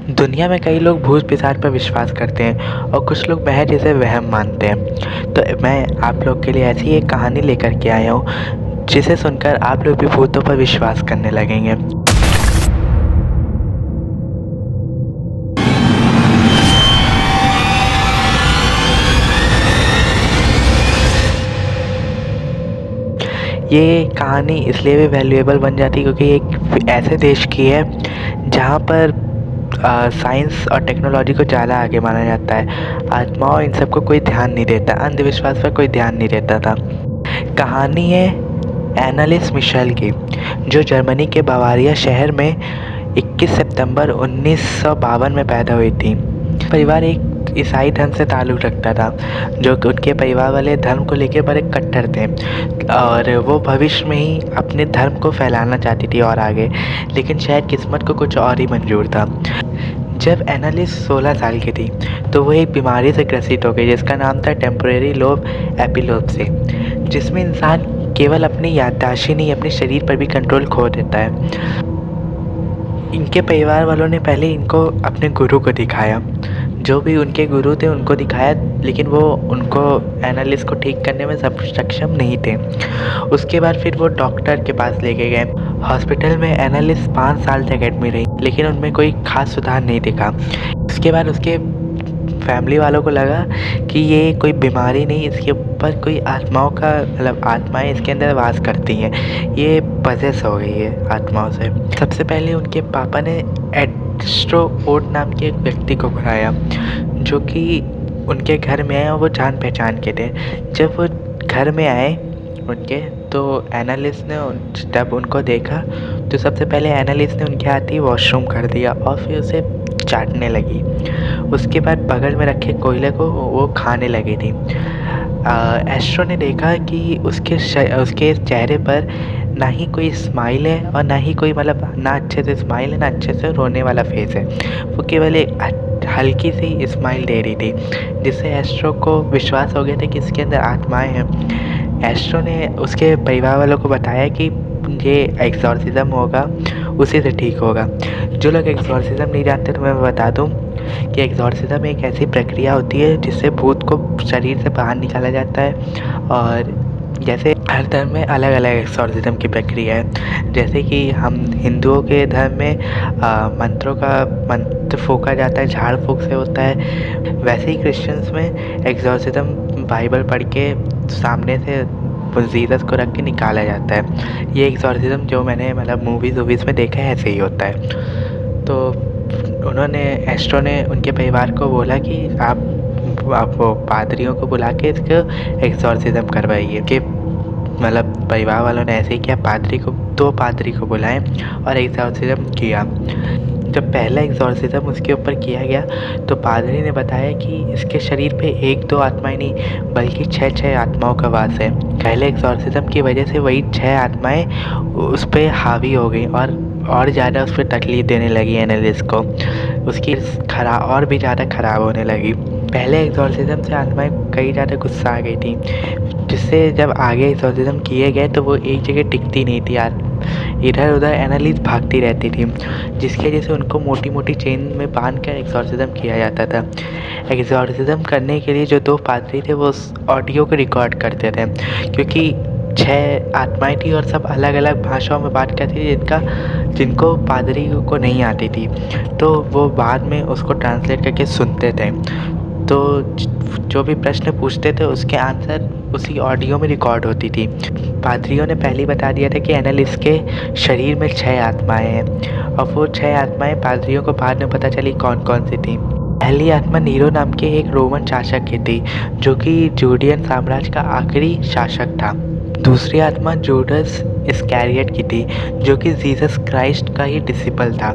दुनिया में कई लोग भूत पिशाच पर विश्वास करते हैं और कुछ लोग महज इसे वहम मानते हैं। तो मैं आप लोग के लिए ऐसी एक कहानी लेकर के आया हूँ जिसे सुनकर आप लोग भी भूतों पर विश्वास करने लगेंगे। ये कहानी इसलिए भी वैल्यूएबल बन जाती है क्योंकि एक ऐसे देश की है जहाँ पर साइंस और टेक्नोलॉजी को ज़्यादा आगे माना जाता है। आत्माओं इन सबको कोई ध्यान नहीं देता, अंधविश्वास पर कोई ध्यान नहीं देता था। कहानी है एनालिस मिशेल की, जो जर्मनी के बावारिया शहर में 21 सितंबर 1952 में पैदा हुई थी। परिवार एक ईसाई धर्म से ताल्लुक़ रखता था, जो कि उनके परिवार वाले धर्म को लेकर बड़े कट्टर थे और वो भविष्य में ही अपने धर्म को फैलाना चाहती थी और आगे, लेकिन शायद किस्मत को कुछ और ही मंजूर था। जब एनालिस 16 साल की थी तो वो एक बीमारी से ग्रसित हो गई जिसका नाम था टेम्परेरी लोब एपिलेप्सी, जिसमें इंसान केवल अपनी याददाश्त ही नहीं अपने शरीर पर भी कंट्रोल खो देता है। इनके परिवार वालों ने पहले इनको अपने गुरु को दिखाया, जो भी उनके गुरु थे उनको दिखाया, लेकिन वो उनको एनालिस को ठीक करने में सक्षम नहीं थे। उसके बाद फिर वो डॉक्टर के पास लेके गए। हॉस्पिटल में एनालिस 5 साल तक एडमिट रही, लेकिन उनमें कोई खास सुधार नहीं दिखा। उसके बाद उसके फैमिली वालों को लगा कि ये कोई बीमारी नहीं, इसके ऊपर कोई आत्माओं का मतलब आत्माएं इसके अंदर वास करती हैं, ये पजेस हो गई है आत्माओं से। सबसे पहले उनके पापा ने एस्ट्रो ओट नाम के एक व्यक्ति को बुलाया, जो कि उनके घर में आए और वो जान पहचान के थे। जब वो घर में आए उनके, तो एनालिस ने जब उनको देखा तो सबसे पहले एनालिस ने उनके हाथ ही वॉशरूम कर दिया और फिर उसे चाटने लगी। उसके बाद बगल में रखे कोयले को वो खाने लगी थी। एस्ट्रो ने देखा कि उसके चेहरे पर ना ही कोई स्माइल है और ना ही कोई मतलब ना अच्छे से स्माइल है ना अच्छे से रोने वाला फेस है। वो केवल एक हल्की सी स्माइल दे रही थी, जिससे एस्ट्रो को विश्वास हो गया था कि इसके अंदर आत्माएं हैं। एस्ट्रो ने उसके परिवार वालों को बताया कि ये एक्सॉर्सिज्म होगा, उसी से ठीक होगा। जो लोग एक्सॉर्सिज्म नहीं जानते तो मैं बता दूं कि एक्सॉर्सिज्म एक ऐसी प्रक्रिया होती है जिससे भूत को शरीर से बाहर निकाला जाता है। और जैसे हर धर्म में अलग अलग एक्सॉर्सिज्म की प्रक्रिया है। जैसे कि हम हिंदुओं के धर्म में मंत्रों का मंत्र फूंका जाता है, झाड़ फूंक से होता है। वैसे ही क्रिश्चियंस में एक्सॉर्सिज्म बाइबल पढ़ के सामने से जीसस को रख के निकाला जाता है। ये एक्सॉर्सिज्म जो मैंने मतलब मूवीज़ में देखा है ऐसे ही होता है। तो उन्होंने एस्ट्रो ने उनके परिवार को बोला कि आप वो पादरियों को बुला के इसको एक्सॉर्सिज्म करवाइए। कि मतलब परिवार वालों ने ऐसे ही किया, दो पादरी को बुलाएं और एक्सॉर्सिज्म किया। जब पहला एक्सॉर्सिज्म उसके ऊपर किया गया तो पादरी ने बताया कि इसके शरीर पे 1-2 आत्माएं नहीं बल्कि 6 आत्माओं का वास है। पहले एक्सॉर्सिज्म की वजह से वही 6 आत्माएं उस पर हावी हो गई और ज़्यादा उस पर तकलीफ़ देने लगी एनालिस को। उसकी और भी ज़्यादा ख़राब होने लगी। पहले एक्सॉर्सिज्म से आत्माएं कई ज़्यादा गुस्सा आ गई थी, जिससे जब आगे एक्सॉर्सिज्म किए गए तो वो एक जगह टिकती नहीं थी यार, इधर उधर एनालिस भागती रहती थी, जिसकी वजह से उनको मोटी मोटी चेन में बांध कर एक्सॉर्सिज्म किया जाता था। एक्सॉर्सिज्म करने के लिए जो 2 पादरी थे वो उस ऑडियो को रिकॉर्ड करते थे, क्योंकि 6 आत्माएं थी और सब अलग अलग भाषाओं में बात करती थी जिनको पादरी को नहीं आती थी। तो वो बाद में उसको ट्रांसलेट करके सुनते थे। तो जो भी प्रश्न पूछते थे उसके आंसर उसी ऑडियो में रिकॉर्ड होती थी। पादरियों ने पहले ही बता दिया था कि एनालिस के शरीर में 6 आत्माएं हैं, और वो 6 आत्माएं पादरियों को बाद में पता चली कौन कौन सी थी। पहली आत्मा नीरो नाम के एक रोमन शासक की थी, जो कि जूडियन साम्राज्य का आखिरी शासक था। दूसरी आत्मा जूडस इस्कैरियोट की थी, जो कि जीसस क्राइस्ट का ही डिसिपल था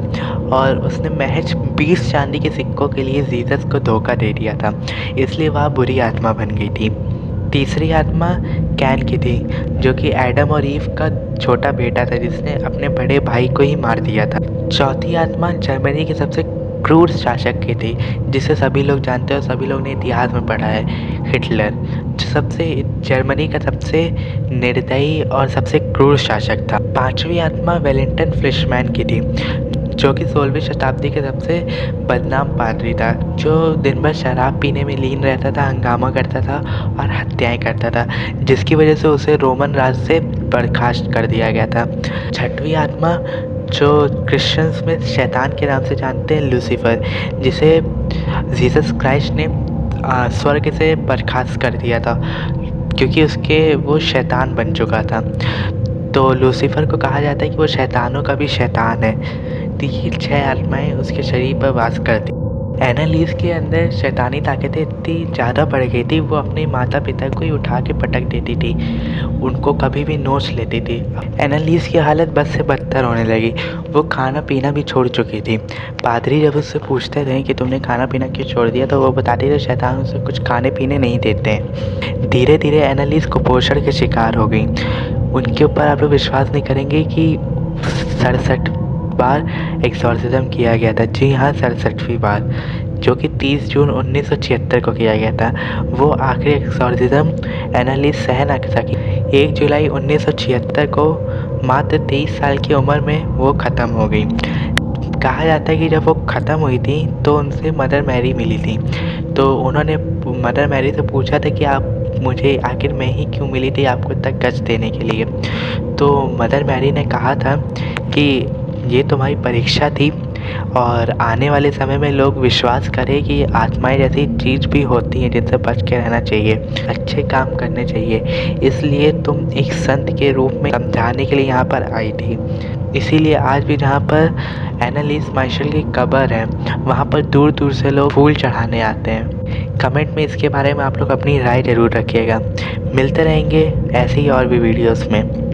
और उसने महज 20 चांदी के सिक्कों के लिए जीसस को धोखा दे दिया था, इसलिए वह बुरी आत्मा बन गई थी। तीसरी आत्मा कैन की थी, जो कि एडम और ईव का छोटा बेटा था, जिसने अपने बड़े भाई को ही मार दिया था। चौथी आत्मा जर्मनी के सबसे क्रूर शासक की थी, जिसे सभी लोग जानते हैं और सभी लोग ने इतिहास में पढ़ा है, हिटलर, जो जर्मनी का सबसे निर्दयी और सबसे क्रूर शासक था। पांचवी आत्मा वेलिंगटन फ्लिशमैन की थी, जो कि 16वीं शताब्दी के सबसे बदनाम पादरी था, जो दिन भर शराब पीने में लीन रहता था, हंगामा करता था और हत्याएं करता था, जिसकी वजह से उसे रोमन राज से बर्खास्त कर दिया गया था। छठवीं आत्मा जो क्रिश्चियंस में शैतान के नाम से जानते हैं, लूसीफर, जिसे जीसस क्राइस्ट ने स्वर्ग से बर्खास्त कर दिया था क्योंकि उसके वो शैतान बन चुका था। तो लूसीफर को कहा जाता है कि वो शैतानों का भी शैतान है। तो ये 6 आत्माएं उसके शरीर पर वास करती। एनालिस के अंदर शैतानी ताकतें इतनी ज़्यादा बढ़ गई थी, वो अपने माता पिता को ही उठा के पटक देती थी, उनको कभी भी नोच लेती थी। एनालिस की हालत बद से बदतर होने लगी, वो खाना पीना भी छोड़ चुकी थी। पादरी जब उससे पूछते थे कि तुमने खाना पीना क्यों छोड़ दिया, तो वो बताती थी शैतान उसे कुछ खाने पीने नहीं देते हैं। धीरे धीरे एनालिस कुपोषण के शिकार हो गई। उनके ऊपर आप लोग विश्वास नहीं करेंगे कि 67 बार एक्सॉर्सिज्म किया गया था। जी हाँ, 67वीं बार, जो कि 30 जून 1976 को किया गया था। वो आखिरी एक्सॉर्सिज्म एनालिस सह ना सकी। 1 जुलाई 1976 को मात्र 23 साल की उम्र में वो ख़त्म हो गई। कहा जाता है कि जब वो ख़त्म हुई थी तो उनसे मदर मैरी मिली थी, तो उन्होंने मदर मैरी से पूछा था कि आप मुझे आखिर मैं ही क्यों मिली थी आपको इतना कष्ट देने के लिए। तो मदर मैरी ने कहा था कि ये तुम्हारी परीक्षा थी और आने वाले समय में लोग विश्वास करें कि आत्माएं जैसी चीज़ भी होती हैं जिनसे बच के रहना चाहिए, अच्छे काम करने चाहिए, इसलिए तुम एक संत के रूप में समझाने के लिए यहाँ पर आई थी। इसीलिए आज भी जहाँ पर एनालिस मार्शल की कब्र है, वहाँ पर दूर दूर से लोग फूल चढ़ाने आते हैं। कमेंट में इसके बारे में आप लोग अपनी राय ज़रूर रखिएगा। मिलते रहेंगे ऐसे ही और भी वीडियोस में।